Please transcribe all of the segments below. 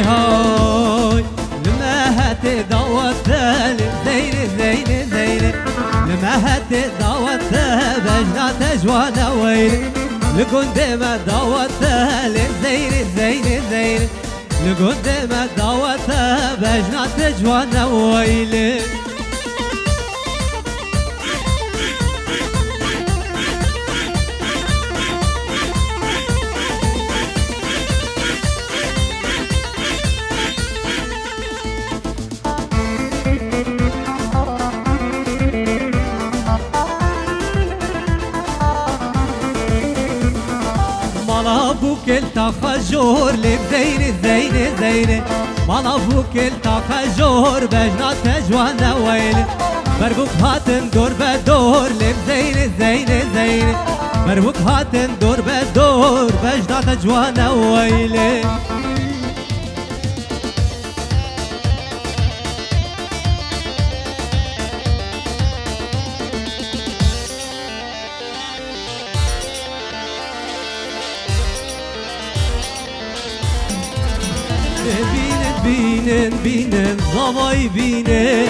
هاي لما هتدوت زين زين زين لما هتدوت بجنا تجوانا ويل لقدام دوت زين زين زين لقدام دوت بجنا تجوانا ويل مالابوك التخجور لك زين زين زين مالابوك التخجور بجنا تجوانا ويل مربوك هاتن دور بدور لك زين زين زين مربوك هاتن دور بدور بجنا تجوانا ويل بینن بینن زوای بینن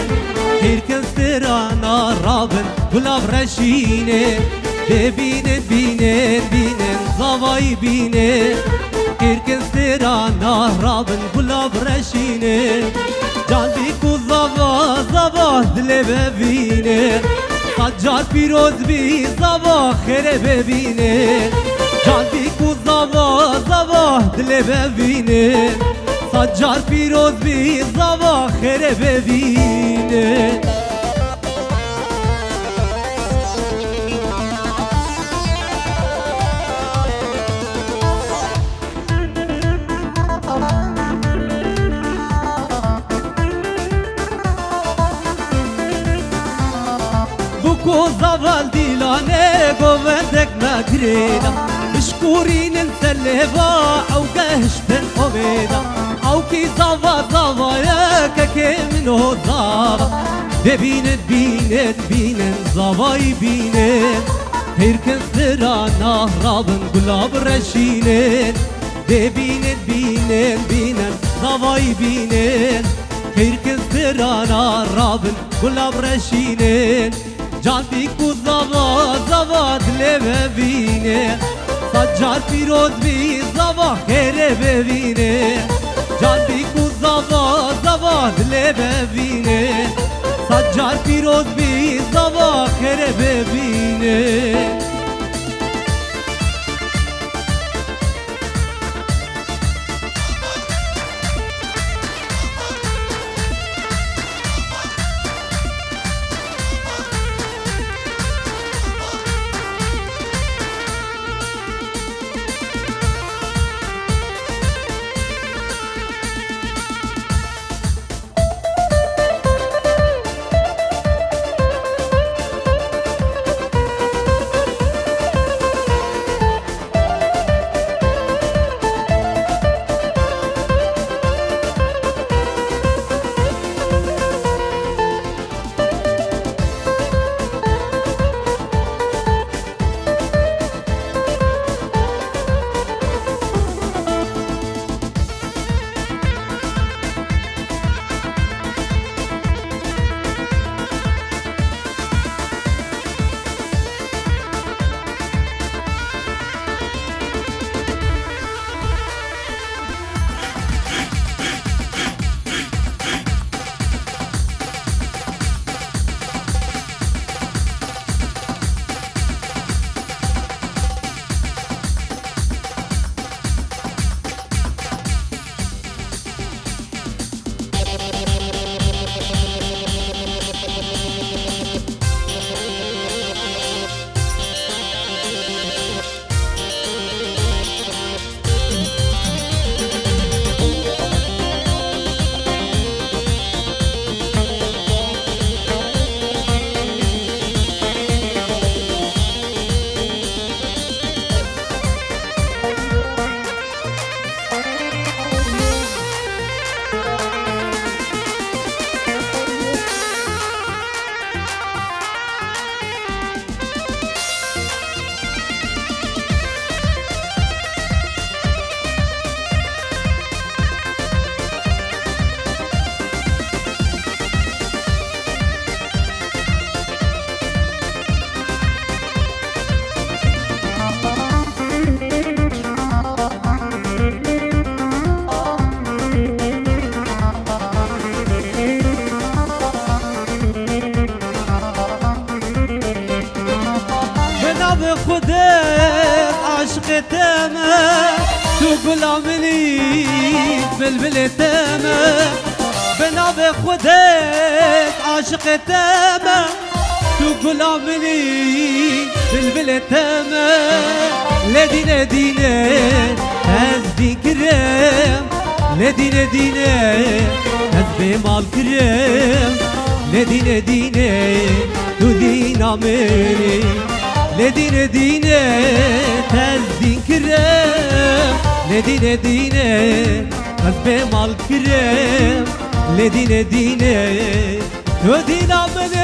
هرکن سرانا رابن گلاب رشینه بینن بینن بینن زوای بینن هرکن سرانا رابن گلاب رشینه جان بیکو زوا زوا دل ببینه سجار پیروز بی زوا خیره ببینه جان بیکو زوا زوا دل ببینه سجار پیروز بی زوا خیره ببینه بکو زوال دیلانه گوندک نگرینا مشکورین السلبا او گهشتن امیدا او کی زوا زوایا که منو زوا ببینن بینن بینن زوای بینن هرکن سرانا رابن گلاب رشینن ببینن بینن بینن زوای بینن هرکن سرانا رابن گلاب رشینن جان بیکو زوا زوا دل ببینه سجار پیروز بی زوا خیره ببینه جان بیکو زوا زوا دل ببینه سجار پیروز بی زوا خیره ببینه تامه تو غلام لي بلبل تامه بنابي خودت عاشق تامه تو غلام لي بلبل تامه لدينا دينا هزدي كرام لدينا دينا هزبي مال كرام لدينا دينا تدينا مني لدينا دينا هزدي كرام لدينا دينا هزبي مال كرام لدينا دينا تدينا مني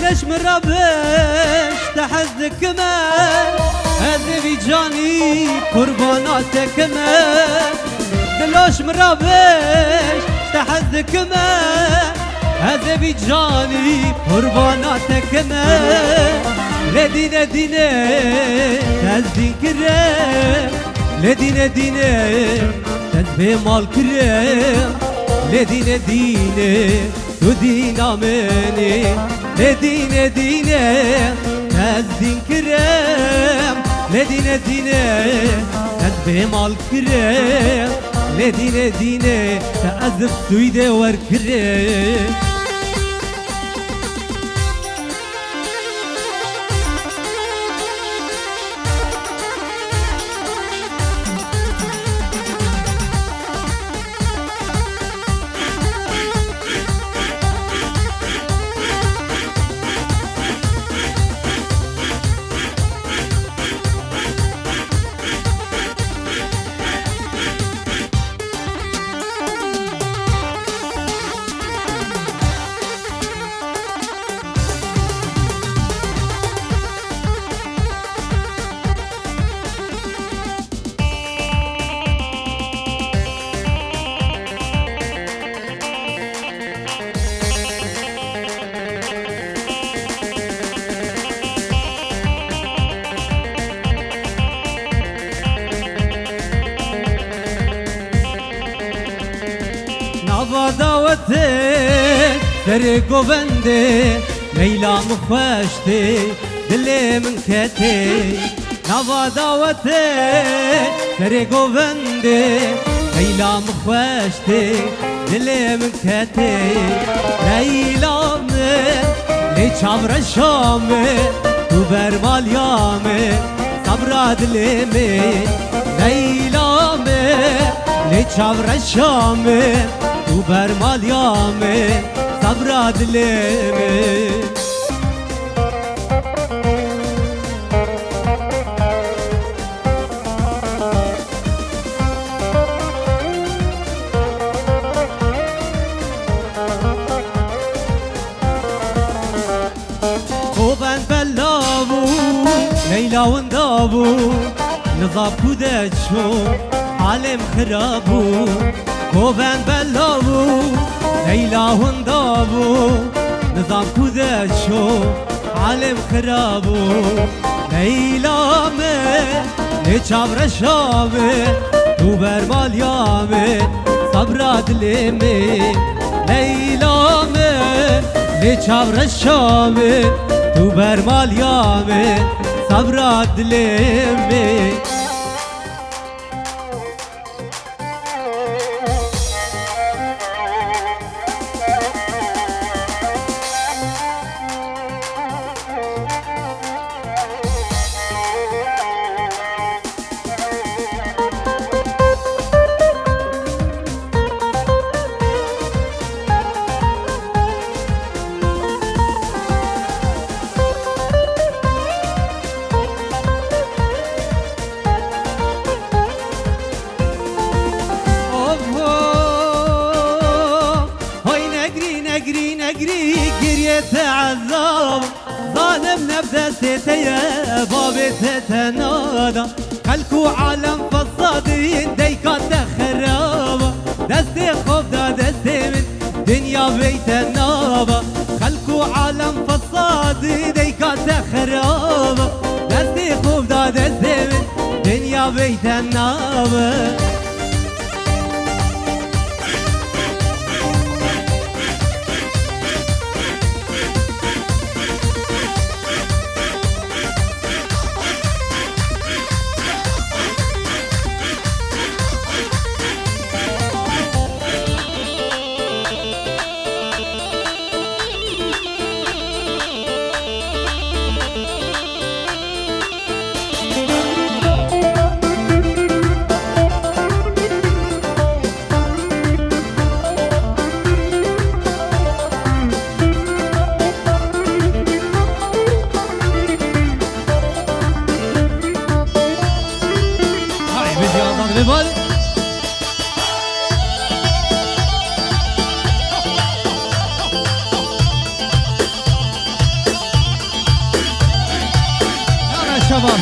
ليش مرابش تحزك ما هذا بجاني قرباناتك ما ليش مرابش تحزك ما هذا بجاني قرباناتك ما لدينا دينا تهزي كرام لدينا دينا تهزي مال كرام لدينا دينا تدينا مني لدينا دينا تهزين كرام لدينا دينا تهزي مال كرام لدينا دينا تأذب سويدة وركرام دعوتي سري قوبندي ليلى مخوشتي دلي من كتي نبا دعوتي سري قوبندي ليلى مخوشتي دلي من كتي ليلى من لي شابر الشام تو برمال يامي صبرا دلي من ليلى من لي شابر الشام تو برمال یامه صبر دلمه خوبن بلابو لیلا وندابو نظاب کودت شو عالم خرابو خوبن بلابو لیلا هندابو نظام کودت شو عالم خرابو لیلا me ne çavra şame tu bermal yame sabra dileme Leyla me ne çavra şame tu bermal yame sabra dileme قريت عذاب ظالم نبدا ستيا بابي تتنادى خلكو عالم فصادين ديكات خرابة دستي خوف دا دستي من دنيا بيت النابة خلكو عالم فصادي ديكات خرابة دستي خوف دا دستي من دنيا بيت النابة Everybody. يلا شباب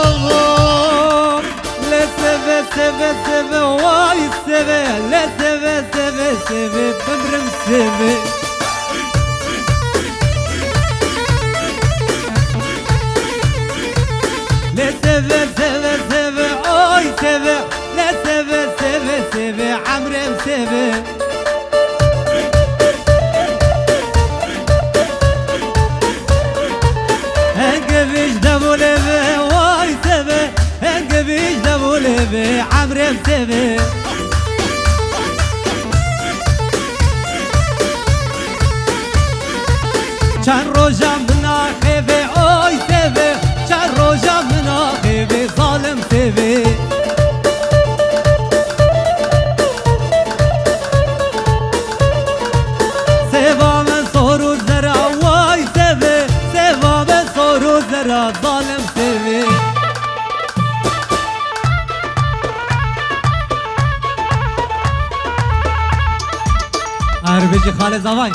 الله لا سيفي سيفي سيفي واي سيفي لا سيفي سيفي سيفي بمرم سيفي لا سيفي سيفي سيفي اوي سيفي لا سيفي سيفي سيفي عمري مسيفي انقبيش دبو ليفي واي سيفي انقبيش دبو ليفي عمري مسيفي چند روزا منا خيفي اوي سيفي چند روزا منا خيفي ظالم سيفي سيفا من صور الزرع واي سيفي سيفا من صور الزرع ظالم سيفي عربيجي خالد زواي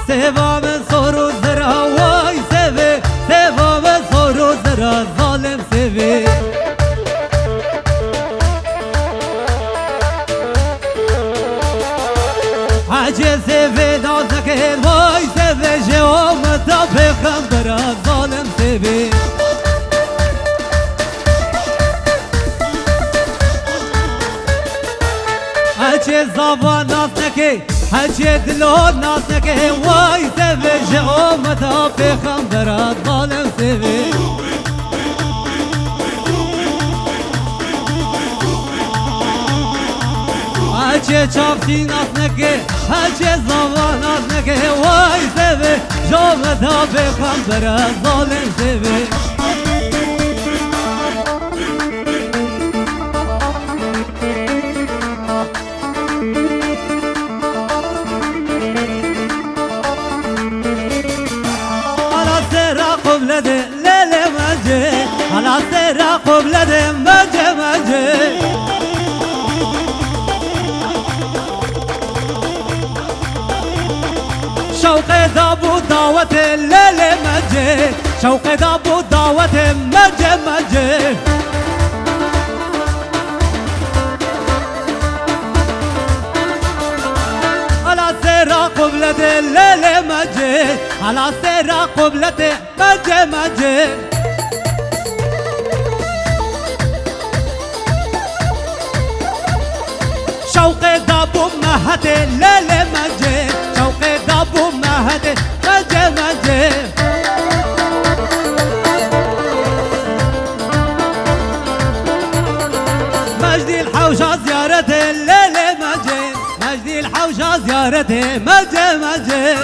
سيفا من صور الزرع واي سيفي سيفا من صور الزرع ظالم سيفي حاجي سيفي نازك واي سيفي جوام تابي خمبرا ظالم سيفي حاجي زابا نازك حاجي دلو نازك واي سيفي جوام تابي خمبرا ظالم سيفي حاجي چافتي نازك حاجي زابا نازك واي سيفي جوام تابي خمبرا ظالم سيفي قبلده ليلة مجي على سيرة قبلده مجي مجي شوقي دابو دعوة الليلة مجي شوقي دابو دعوة مجي مجي على سيرة قبلته الليلة مجي على سيرة قبلته مجي مجي شوقي دابو مهدي الليلة مجي شوقي دابو مهدي مجي مجي مجدي الحوشة زيارة الليلة مجي مجدي الحوشة زيارتي مجي مجي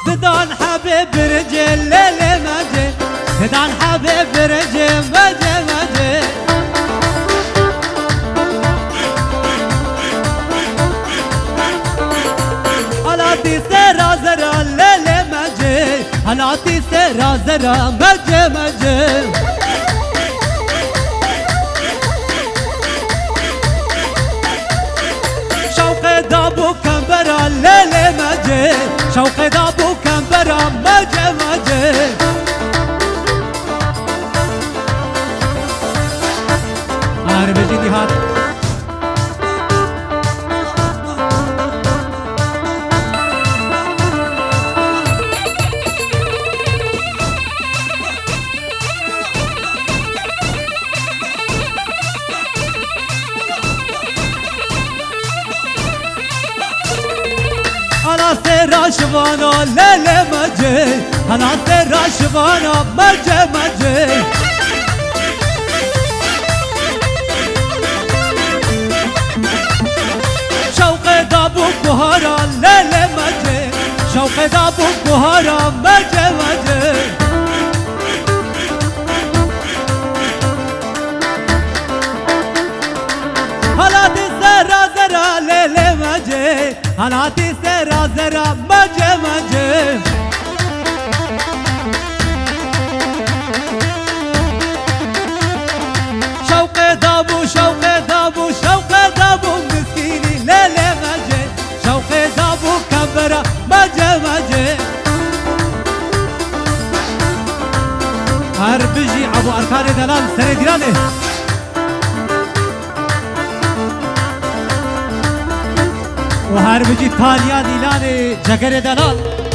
بدان حبيب رجل ليلة مجي بدان حبيب رجل مجي مجي هلاتی سرا زرا لیلی مجه هلاتی سرا زرا مجه مجه شوق دابو کمبرا لیلی مجه شوق دابو کمبرا مجه مجه بجي نهاد أنا سيرا شوانا ليلي مجي أنا سيرا شوانا مجي مجي شوق دابو بهارا ليلي مجي شوق دابو بهارا مجي مجي هلاتي سرا زرا ليلي مجي هلاتي سرا زرا مجي مجي شوق دابو شوق دابو شوق دابو مسكيني ليلي مجي شوق دابو كبرة مجي مجي هر بيجي ابو اركان دلال سرديراني وهر بيجي تاليا ديلاني جگر دلال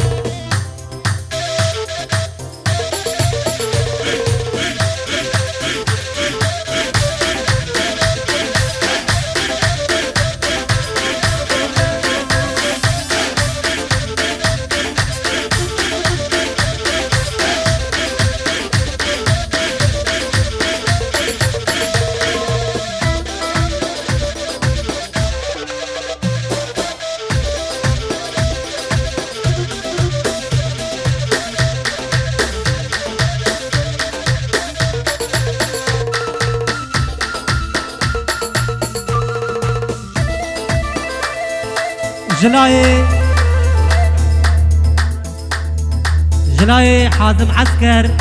جناي حازم عسكر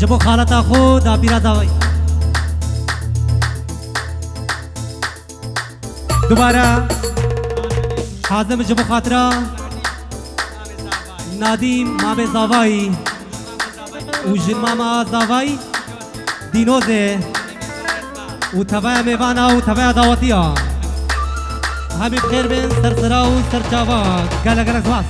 جبو خالة أخو دابيرا داوي دوباره حازم جبو خاطرة نادیم مامه زاوایی و جن ماما زاوایی دینوزه و تبای میوانا و تبای دعوتیا همي بخير بين سرسرا و سرچاوا گالا گالا سواس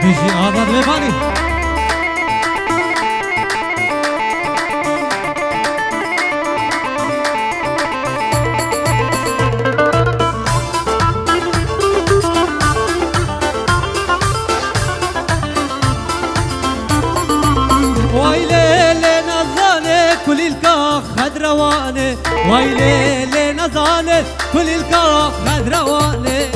بيجي آزاد لباني ويلي نزاني كل الكاخ خضرواني ويلي نزاني كل الكاخ خضرواني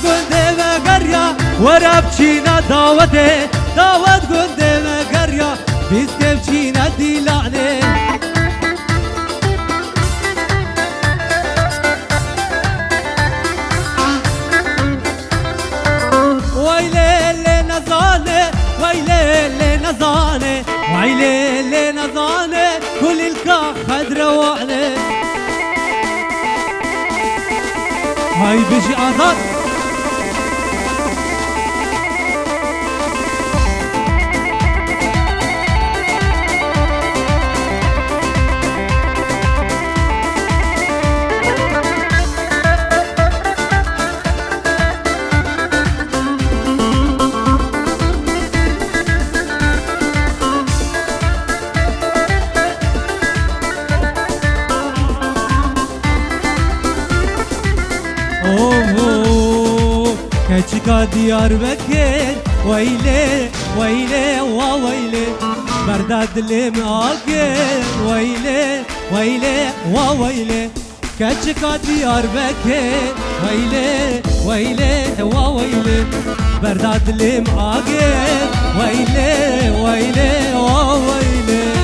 گنده مگریا ورب چینا دعوته دعوت گنده مگریا بیسکم چینا دیلانه ویلی نزانه ویلی نزانه ویلی نزانه كل الكاخ خضروانه هاي بيجي آزاد كچكا ديار بكر ويلي ويلي وويلي برداد لم آگر ويلي ويلي وويلي كچكا ديار بكر ويلي ويلي وويلي برداد لم آگر ويلي ويلي وويلي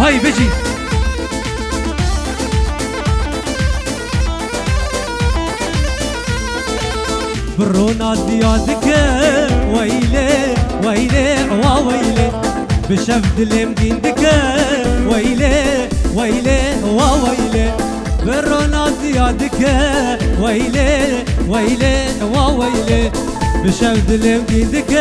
هاي بيجي برونا زيادك ويلي ويلي وويلي بشفد المديندك ويلي ويلي وويلي برونا زيادك ويلي ويلي وويلي بشفد المديندك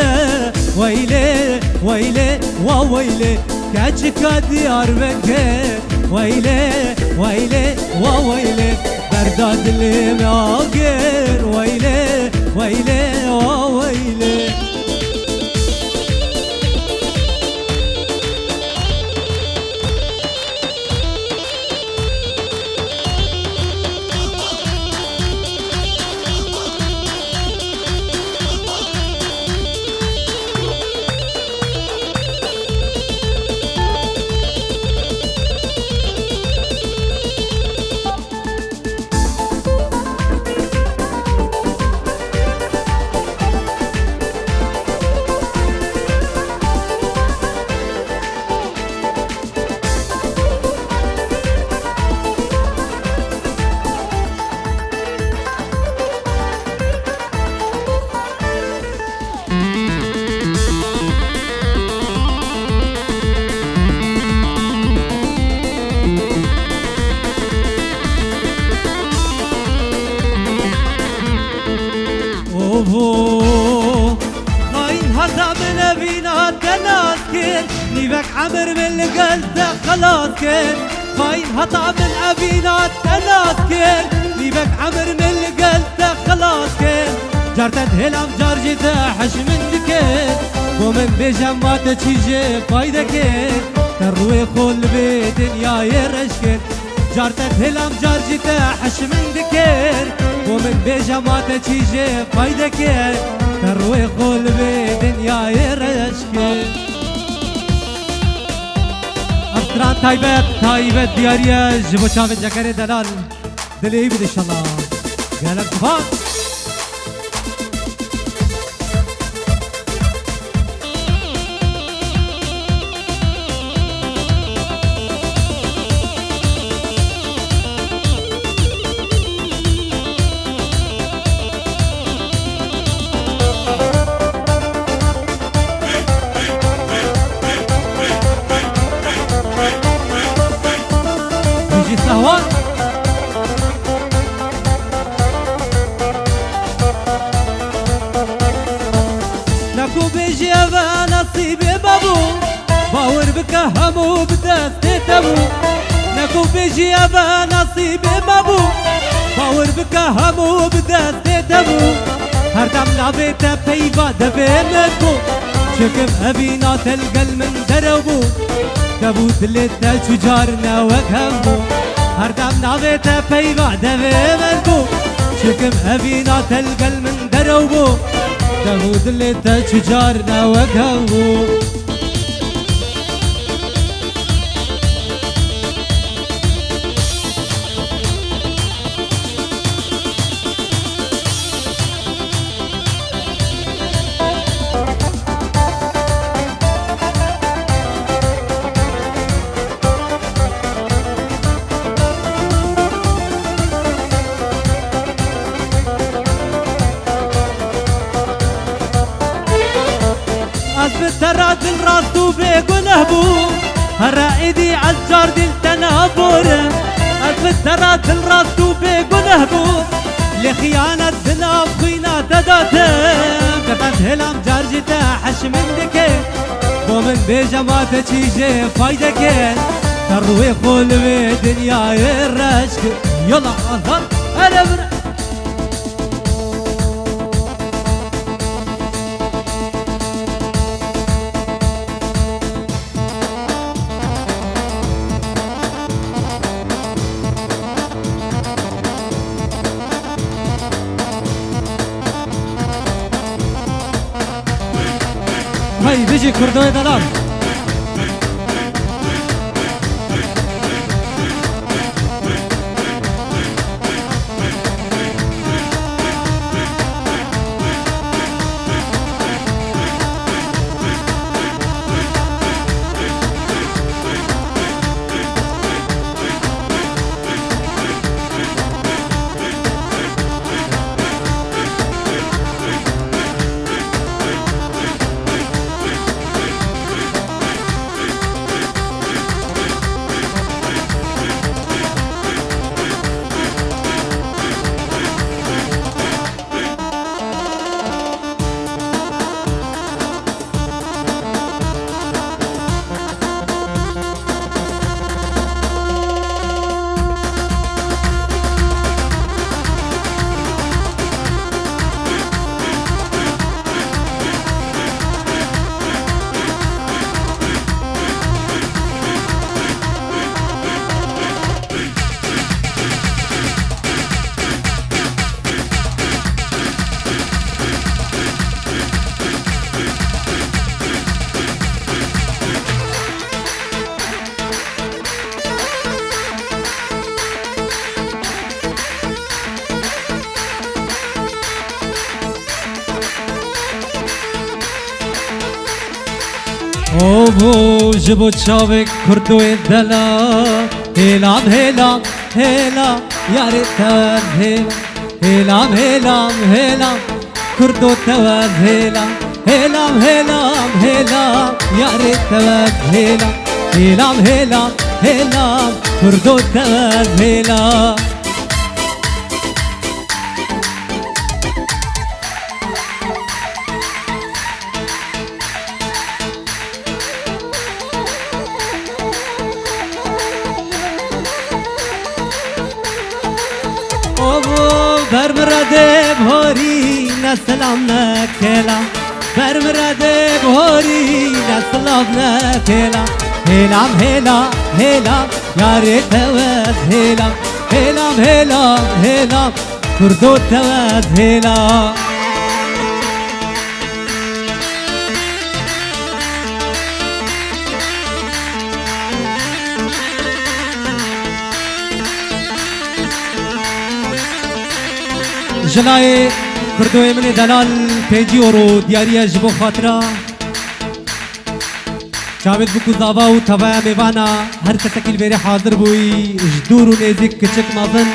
ويلي ويلي وويلي كاتشكا ديار بكر ويلي ويلي وويلي برداد اللي ماقر ويلي ويلي وويلي خاين هذا من بينا تناس كين نيبك عمر من القلب خلاص كين خاين هذا من أبينا تناس كين نيبك عمر من القلب خلاص كين جارتت هلام جارجي تحش من دكين ومن بجمع تشيجي فايدة كين تروي خول بدنيا يرشكين جارتت هلام جارجي تحش من دكين ومن بجمع تشيجي فايدة كين تروي خول بدنيا يرشكين أفتران تايبت دياريا جبو شافت جاكري دلال دلي بد إن شاء الله قالك تفاق سهوان نكو بيجي أبا نصيبي بابو باور بك همو بدست تبو نكو بيجي أبا نصيبي بابو باور بك همو بدست تبو هر دم نابت بيبا دبي مكو شكم أبينا تلقل من دربو دبو دلتا شجارنا وكهمو هر دم نابت بيبا دبي مكو شكم أبينا تلقل من دربو دبو دلتا شجارنا وكهمو ترى دل راسو بيقونه بو هرائدي عالجار دل تنابوره ألف ترى دل راسو بيقونه بو لخيانة دل أبخينا تداتم كتن هلام جارجتا حش من دكي ومن بجماعة تشيجي فايدكي تروي خول بدنيا الرشك يلا أظهر أنا هاي بيجي كردوي دلال اوبو جبو تشاوك كردوي دلا هلام هلام هلام يا ريت تواب هلام هلام هلام هلام كردو تواب هلام هلام هلام هلام يا ريت تواب هلام هلام هلام هلام كردو تواب هلام برمرده بهاری نسلام نکلا برمرده بهاری نسلام نکلا هلام هلام هلام یاری تواد هلام هلام هلام هلام کردو تواد هلام جلای کردوی من دلال پیجی ورو دیاری جبو خاطرا جاوید بکو زاوا و تبا میوانا هر کسکیل بری حاضر بوی جدور و نیزیک کچک مازن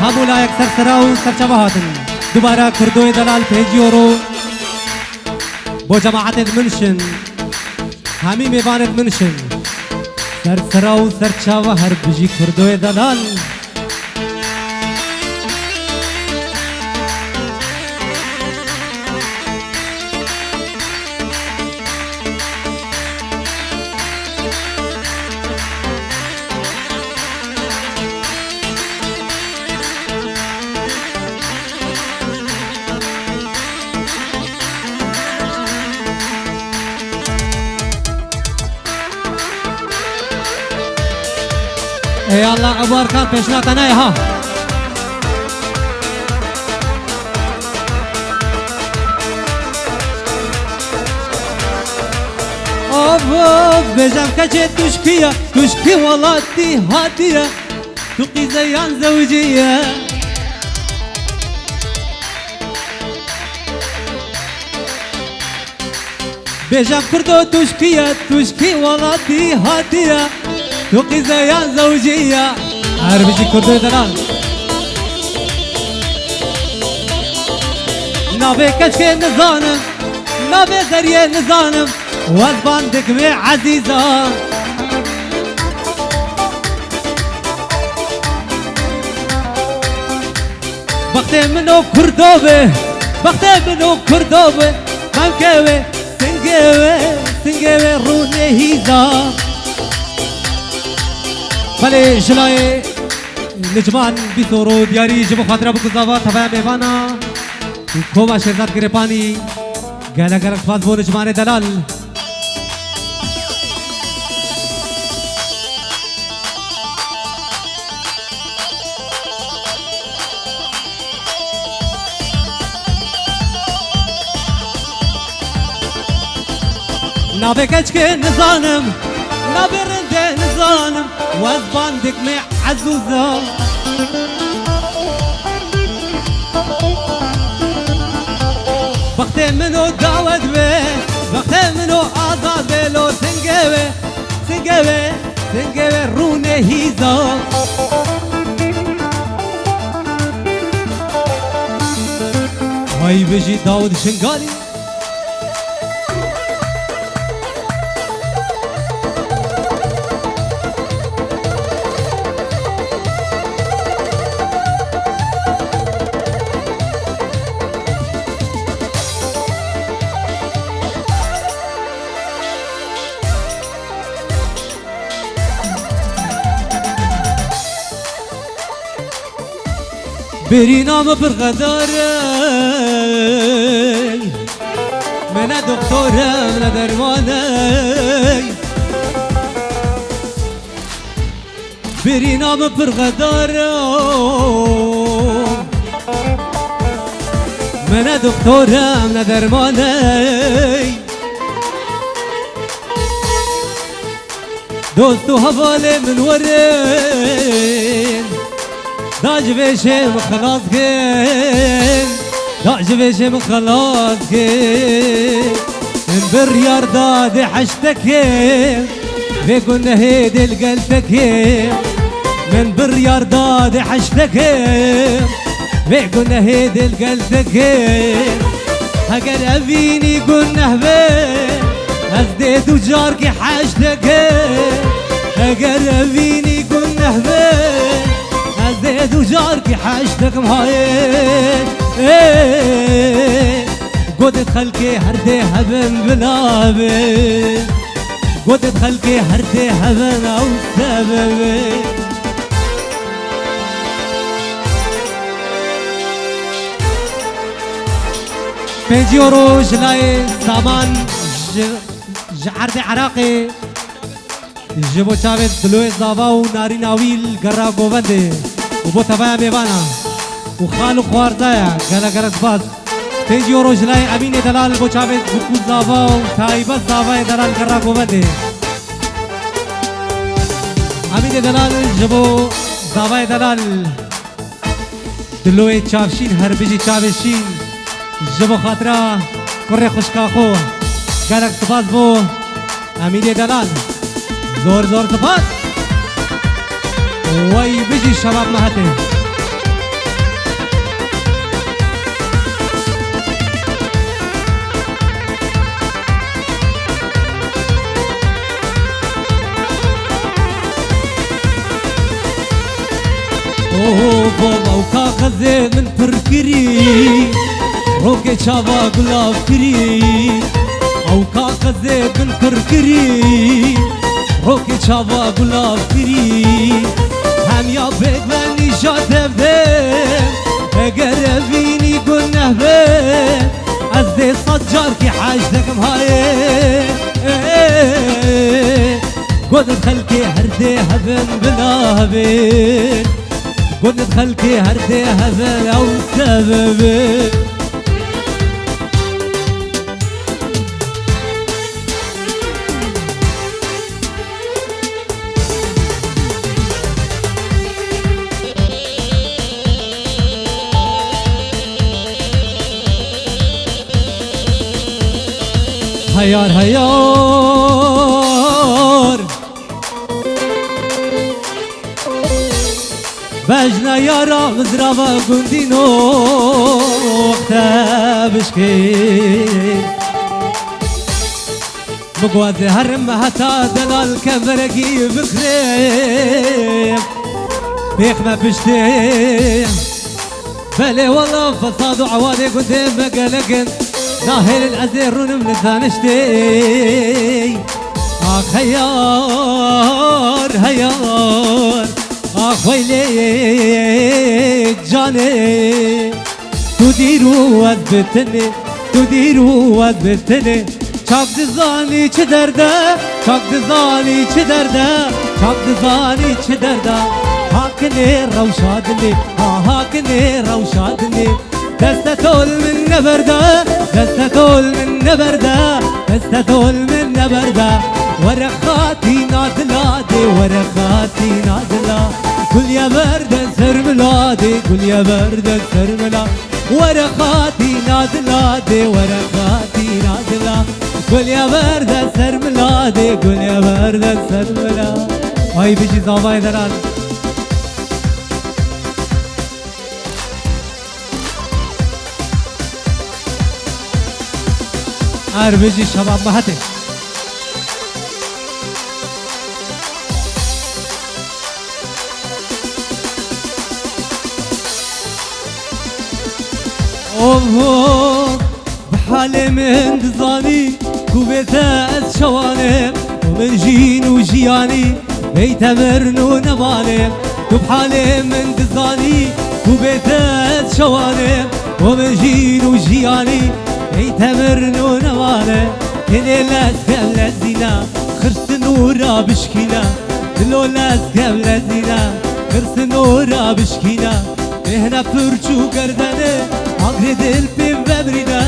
همو لایک سرسرا و سرچوا هاتن دوباره کردوی دلال پیجی ورو بو جماعت منشن همی میوانت منشن سرسرا و سرچوا هر بجی کردوی دلال ای الله عبار کان پیشنات نه ها اوه بجم کچه تشکی ولادی هادیه تو قیزیان زوجیه بجم کردو تشکی ولادی هادیه تو قیزیان زوجیه عربی کردو دلال نابه کچه نزانم نابه ذریعه نزانم وزبان دکمه عزیزا وقتی منو کردوبه ممکوه سنگوه رونه هیزا بله جلای نجمان بیسورو دیاری جبو خاطره بکزاوا تبایا میوانا کوما شرزاد گرپانی گالا گرک فاز بو نجمان دلال نابي كشكي نظانم نابي رنده نظانم وزباندك مع عزوزة وقتی منو دعوت به وقتی منو آزاد به لو سنگوه سنگوه سنگوه رونه هیزا های بجی داود شنگالی برینام برغداره من دکترم نه درمانه برینام برغداره من دکترم نه درمانه دوستو حواله من ورین داج بشم خلاص كن داج بشم خلاص كن من بريار داد حشتك بيقول هيد القلتك من بريار داد حشتك بيقول هيد القلتك هقر أبيني قلنا بين أزديت وجارك حشتك هقر أبيني قلنا بين زيد وجارك حاجتك مهايل قدت خلقي هردي هبن بلابي قدت خلقي هردي هبن او سببي بيجيورو جلاي سامان جعردي عراقي جبو چاوید دلوی زاوا و ناری ناویل گرا گوونده و بو تبایا میوانا و خالو خواردایا گلا گرد باز 5 یورو جلای امین دلال بو چاوید بکو زاوا و تایبت زاوای دلال گرا گوونده امین دلال جبو زاوای دلال دلوی چاوشین هر بجی چاوشین جبو خاطرا کره خوشکاخو گلک سپاس بو امین دلال زور زور صفات وي بيجي الشباب مهتي اوه بابا وكاغذ من فركري روكي شابا قلاف كري او كاغذ من فركري روكي شابا قلاب كري هم يا بيت من نشاط بدم قربيني قلنا بين أزدي صجاركي حاجتك مهاي قدت خلقي هردي هبن بلا بين قدت خلقي هردي هبن أو سببين هيار هيار بجنا يارا غزرابا قندينو وقتا بشكي مقوازي هرم هتا دلال كبرقي بخريم بيخ ما بشتي بلي والله فصاد وعوالي قدام بقلقن ناهل العزير من ثانشتي اخ هيار هيار اخ ويليك جاني تديروا وثبتني تديروا وثبتني çok dizani çederde çok dizani çederde çok dizani çederde hakkını ravşadni hakkını ravşadni دستتول من نبرده دستتول من نبرده دستتول من نبرده يا بردك سرملا ورقاتي نازلة دي ورقاتي نازلة قول يا بردك سرملا دي قول يا بردك سرملا هاي بيجي زاباي دران هر بيجي شباب مهتي اوه بحالي من دزاني كوبيتات شواني ومن جين وجياني بيت مرنو نبالي بحالي من دزاني كوبيتات شواني ومن جين وجياني بيت مرنو نبالي كني لاسكب لزينا خرس نورا بشكينا دلو لاسكب لزينا خرس نورا بشكينا هنا فرچو گردنه آگری دل پی ببرینا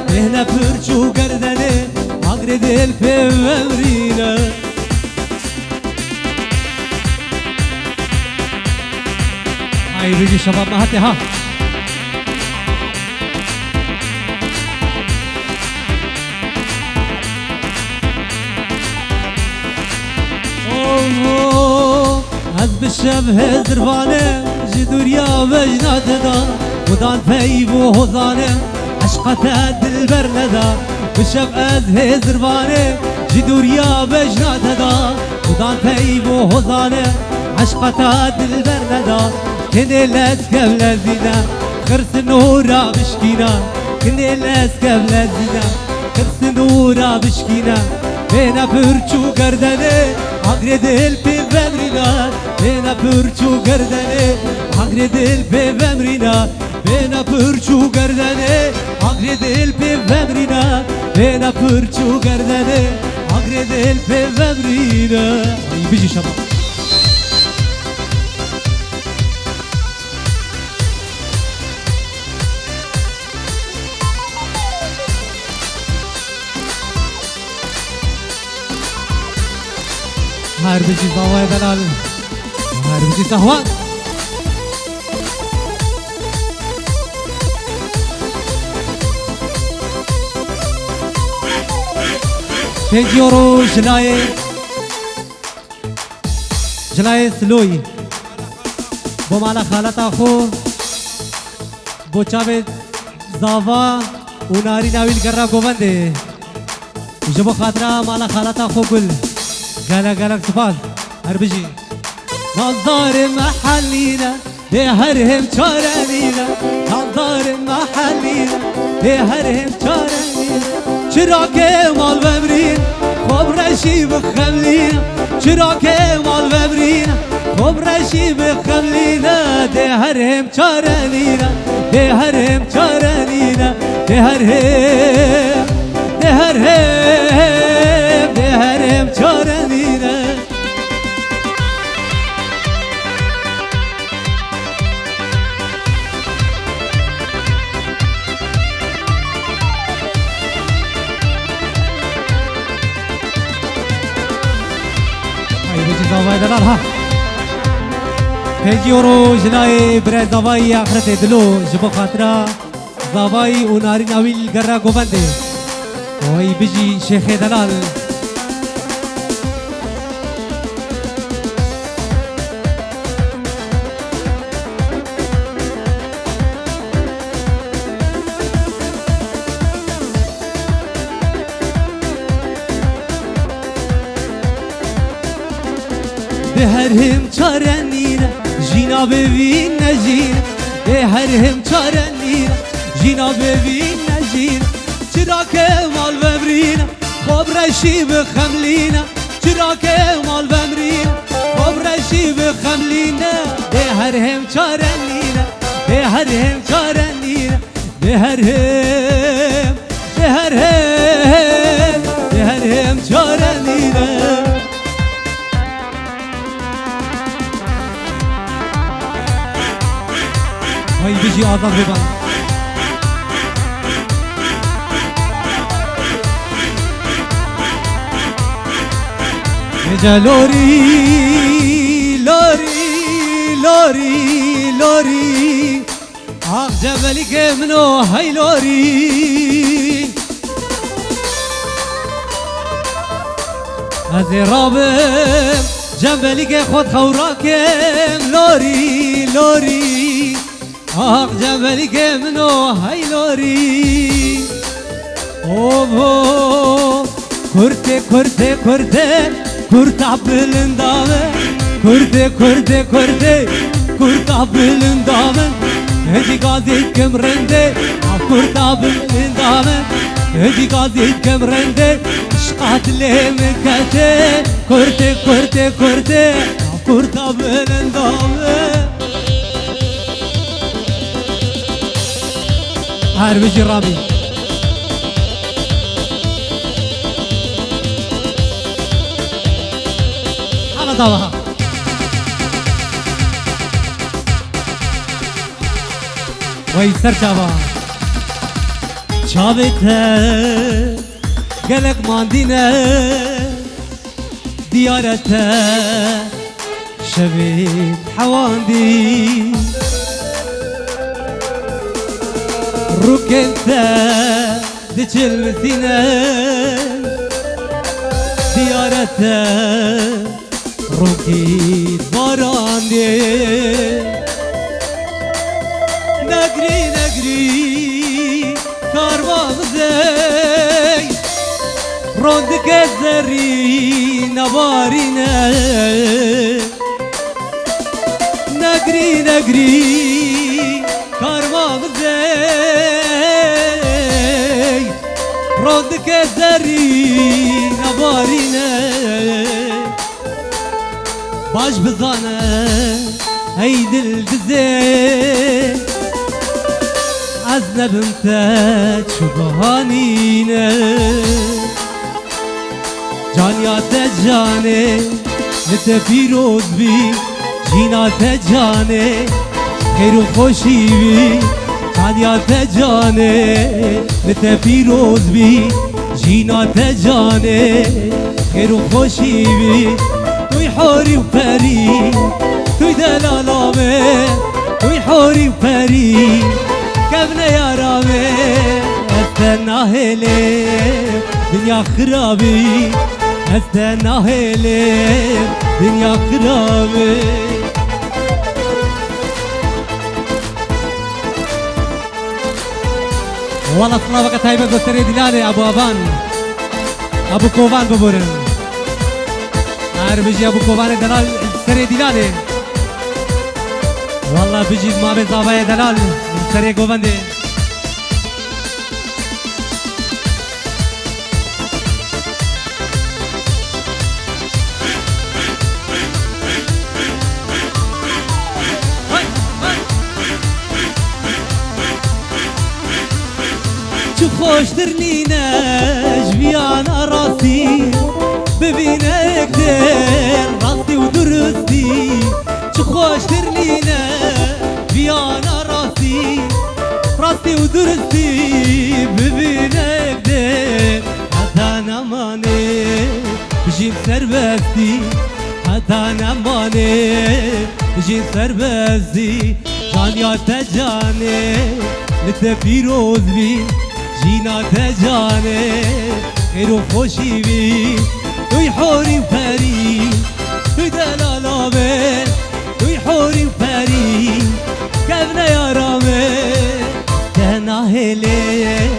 هنا فرچو گردنه آگری دل پی ببرینا هاي بيجي شباب مهتي ها اوه از بشبه زربانه جدوريا بجنات دا ودان فيب وهزانه عشقت دلبر ندا بشب از هزربانه جدوريا بجنات دا ودان فيب وهزانه عشقت دلبر ندا كني لاسكب لزينا خرس نورا بشكينا كني لاسكب لزينا خرس نورا بشكينا بينا فرچو گردنه آگری دل پی بمرینا بينا فرچو گردنه آگری دل پی بمرینا بينا فرچو گردنه آگری دل پی بمرینا بينا فرچو گردنه آگری دل پی بمرینا بيجي شباب هر بيجي زواي دلال هر بيجي سهوان تجيورو جلاي سلوي بو مالا خالتا خو بو چاوه زاوا وناري ناويل گرا گوونده جبو خاطرا مالا خالتا خو گل قالك صفات هربجي نظار محلينا هرهم چارانينا نظار محلينا هرهم چارانينا چراك مال بمرين خب رشي بخملينا چراك مال بمرين خب رشي بخملينا هرهم چارانينا هرهم چارانينا هرهم چارانينا هاي بيجي زواي دلال ها بيجي ورو جناي بري زواي آخرت دلو جبو خاطرا زواي وناري ناويل گرا گوونده هاي بيجي شيخ دلال هرهم چارنینا جینا ببین نجینا هرهم چارنینا جینا ببین نجینا چرا که مال بمرینا خب رشی بخملینا چرا که مال بمرینا خب رشی بخملینا هرهم چارنینا هرهم چارنینا هرهم چارنینا هاي بيجي آذان ببان يجا لوري لوري لوري لوري آق جبلی که منو هیلوری از رابم جبلی که خود خوراکم لوری لوری آق جبلی که منو هیلوری اوه کرده کرده کرده کرده بلندامه کرده کرده کرده کرده بلندامه هدی گازی کم رنده کرده بلندامه هدی گازی کم رنده عشقات لمکته کرده کرده کرده کرده بلندامه هر بجی رابی داوها وای سر چاوته گلک ماندینه دیارته شبید حواندی رکنته دچل مسینه دیارته روکید بارانده نگری نگری کاروانزی روندک زری نوارینه نگری نگری کاروانزی روندک زری نوارینه باش بزانه ای دل دزه از نبمته چوبهانینه جانیات جانه نته پیروز بی جینات جانه خیر و خوشی بی جانیات جانه نته پیروز بی جینات جانه خیر و خوشی بی توی حوری و پری توی دلالامه توی حوری و پری کبنه یارامه استناهله دنیا خرابی استناهله دنیا خرابی والله صلاة وقت هايبه بسري دلالي ابو ابان ابو كوفان ببورن بجي ابو كوفان دلال سري دلالي والله بجي ما بزافايا دلال سري كوفان دي چو خوش درنینه جویانا راستی ببینه دل راستی و درستی چو خوش درنینه جویانا راستی راستی و درستی ببینه دل حتا نمانه بجیم سربستی حتا نمانه بجیم سربستی جانیات جانه نته پیروز بی جینات جانه خیر و خوشی بی توی حوری و پری توی دلالامه توی حوری و پری کبنه یارامه استناهله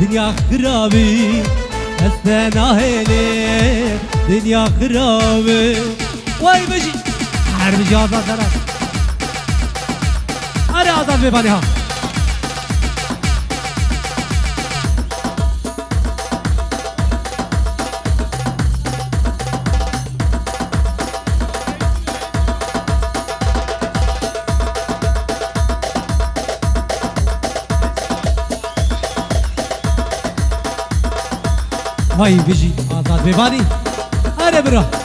دنیا خرابی استناهله دنیا خرابی وای بجی هر بجی آزاد دارد آره آزاد ببانی ها وای بجی آزاد ببانی آره برو